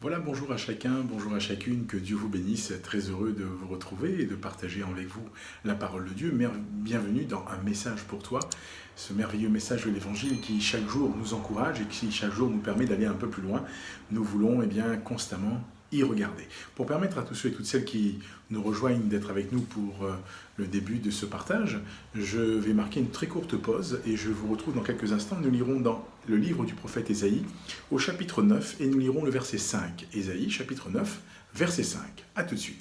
Voilà, bonjour à chacun, bonjour à chacune, que Dieu vous bénisse, très heureux de vous retrouver et de partager avec vous la parole de Dieu. Bienvenue dans un message pour toi, ce merveilleux message de l'Évangile qui chaque jour nous encourage et qui chaque jour nous permet d'aller un peu plus loin. Nous voulons constamment y regarder. Pour permettre à tous ceux et toutes celles qui nous rejoignent d'être avec nous pour le début de ce partage, je vais marquer une très courte pause et je vous retrouve dans quelques instants. Nous lirons dans le livre du prophète Ésaïe au chapitre 9 et nous lirons le verset 5. Ésaïe chapitre 9, verset 5. A tout de suite.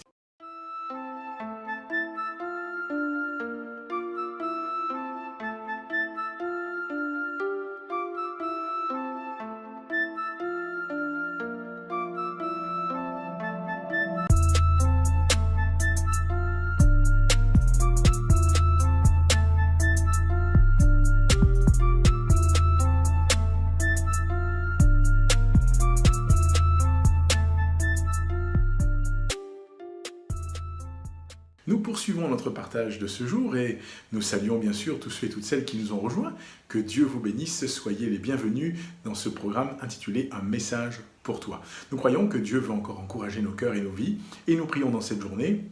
Nous poursuivons notre partage de ce jour et nous saluons bien sûr tous ceux et toutes celles qui nous ont rejoints. Que Dieu vous bénisse, soyez les bienvenus dans ce programme intitulé « Un message pour toi ». Nous croyons que Dieu veut encore encourager nos cœurs et nos vies et nous prions dans cette journée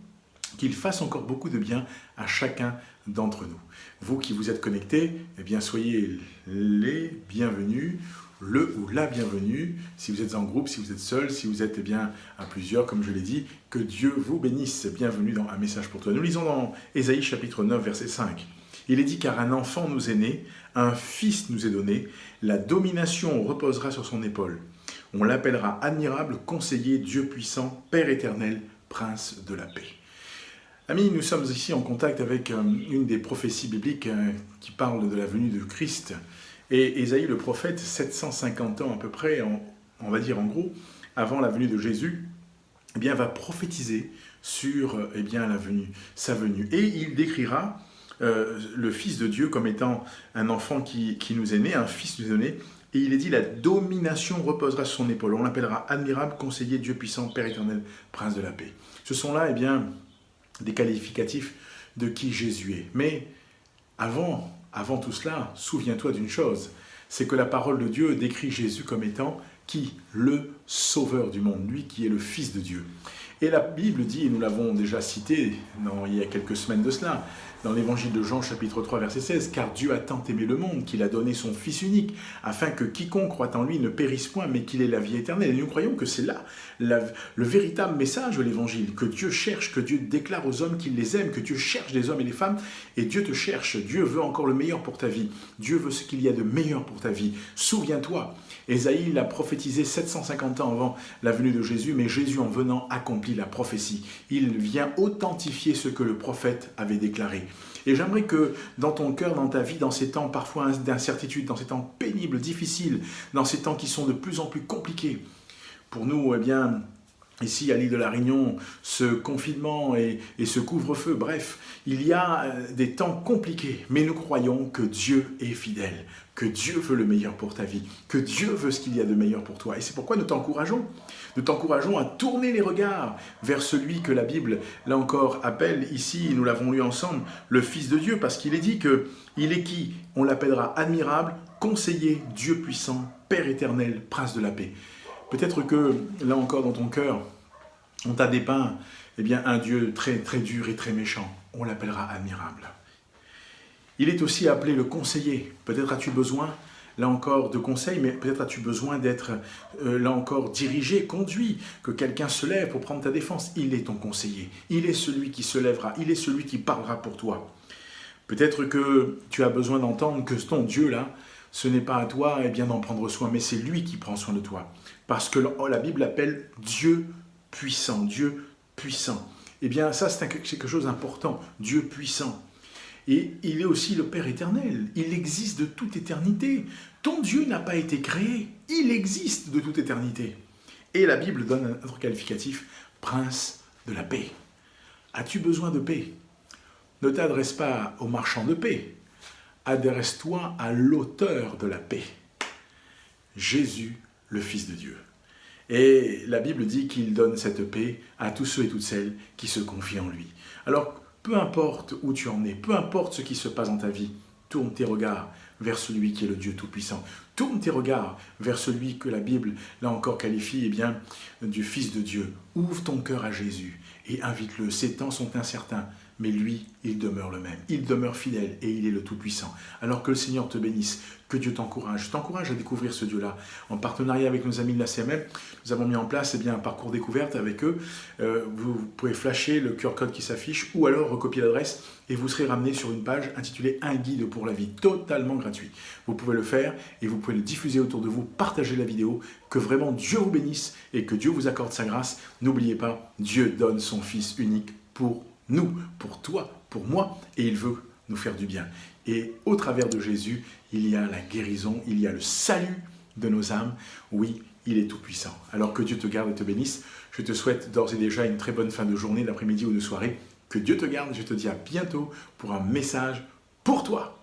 qu'il fasse encore beaucoup de bien à chacun d'entre nous. Vous qui vous êtes connectés, eh bien soyez les bienvenus, le ou la bienvenue, si vous êtes en groupe, si vous êtes seul, si vous êtes à plusieurs, comme je l'ai dit, que Dieu vous bénisse. Bienvenue dans Un message pour toi. Nous lisons dans Ésaïe chapitre 9, verset 5. Il est dit, car un enfant nous est né, un fils nous est donné, la domination reposera sur son épaule. On l'appellera admirable, conseiller, Dieu puissant, Père éternel, prince de la paix. Amis, nous sommes ici en contact avec une des prophéties bibliques qui parle de la venue de Christ. Et Ésaïe le prophète, 750 ans à peu près, on va dire en gros, avant la venue de Jésus, va prophétiser sur sa venue. Et il décrira le Fils de Dieu comme étant un enfant qui nous est né, un fils nous est donné. Et il est dit, la domination reposera sur son épaule. On l'appellera admirable, conseiller, Dieu puissant, Père éternel, prince de la paix. Ce sont là, des qualificatifs de qui Jésus est. Mais avant tout cela, souviens-toi d'une chose, c'est que la parole de Dieu décrit Jésus comme étant qui? Le sauveur du monde, lui qui est le Fils de Dieu. Et la Bible dit, et nous l'avons déjà cité il y a quelques semaines de cela, dans l'évangile de Jean chapitre 3 verset 16, « Car Dieu a tant aimé le monde qu'il a donné son Fils unique, afin que quiconque croit en lui ne périsse point, mais qu'il ait la vie éternelle. » Et nous croyons que c'est là le véritable message de l'évangile, que Dieu cherche, que Dieu déclare aux hommes qu'il les aime, que Dieu cherche des hommes et des femmes, et Dieu te cherche. Dieu veut encore le meilleur pour ta vie. Dieu veut ce qu'il y a de meilleur pour ta vie. Souviens-toi, Ésaïe l'a prophétisé 750 ans avant la venue de Jésus, mais Jésus en venant accomplit la prophétie. Il vient authentifier ce que le prophète avait déclaré. Et j'aimerais que dans ton cœur, dans ta vie, dans ces temps parfois d'incertitude, dans ces temps pénibles, difficiles, dans ces temps qui sont de plus en plus compliqués, pour nous, ici à l'île de la Réunion, ce confinement et ce couvre-feu, bref, il y a des temps compliqués, mais nous croyons que Dieu est fidèle, que Dieu veut le meilleur pour ta vie, que Dieu veut ce qu'il y a de meilleur pour toi. Et c'est pourquoi nous t'encourageons. Nous t'encourageons à tourner les regards vers celui que la Bible, là encore, appelle ici, nous l'avons lu ensemble, le Fils de Dieu, parce qu'il est dit qu'il est qui? On l'appellera admirable, conseiller, Dieu puissant, Père éternel, prince de la paix. Peut-être que, là encore, dans ton cœur, on t'a dépeint un Dieu très, très dur et très méchant. On l'appellera admirable. Il est aussi appelé le conseiller. Peut-être as-tu besoin, là encore, de conseils, mais peut-être as-tu besoin d'être, là encore, dirigé, conduit, que quelqu'un se lève pour prendre ta défense. Il est ton conseiller. Il est celui qui se lèvera. Il est celui qui parlera pour toi. Peut-être que tu as besoin d'entendre que ton Dieu, là, ce n'est pas à toi d'en prendre soin, mais c'est lui qui prend soin de toi. Parce que la Bible l'appelle Dieu puissant, Dieu puissant. Ça, c'est quelque chose d'important, Dieu puissant. Et il est aussi le Père éternel, il existe de toute éternité. Ton Dieu n'a pas été créé, il existe de toute éternité. Et la Bible donne un autre qualificatif, prince de la paix. As-tu besoin de paix? Ne t'adresse pas au marchand de paix, adresse-toi à l'auteur de la paix, Jésus, le Fils de Dieu. Et la Bible dit qu'il donne cette paix à tous ceux et toutes celles qui se confient en lui. Alors, peu importe où tu en es, peu importe ce qui se passe dans ta vie, tourne tes regards vers celui qui est le Dieu Tout-Puissant. Tourne tes regards vers celui que la Bible, là encore, qualifie du Fils de Dieu. Ouvre ton cœur à Jésus et invite-le. Ces temps sont incertains, mais lui, il demeure le même. Il demeure fidèle et il est le Tout-Puissant. Alors que le Seigneur te bénisse, que Dieu t'encourage. Je t'encourage à découvrir ce Dieu-là. En partenariat avec nos amis de la CMM, nous avons mis en place un parcours découverte avec eux. Vous pouvez flasher le QR code qui s'affiche ou alors recopier l'adresse et vous serez ramené sur une page intitulée « Un guide pour la vie », totalement gratuit. Vous pouvez le faire et vous pouvez le diffuser autour de vous, partager la vidéo, que vraiment Dieu vous bénisse et que Dieu vous accorde sa grâce. N'oubliez pas, Dieu donne son Fils unique pour nous, pour toi, pour moi, et il veut nous faire du bien. Et au travers de Jésus, il y a la guérison, il y a le salut de nos âmes. Oui, il est tout-puissant. Alors que Dieu te garde et te bénisse. Je te souhaite d'ores et déjà une très bonne fin de journée, d'après-midi ou de soirée. Que Dieu te garde. Je te dis à bientôt pour un message pour toi.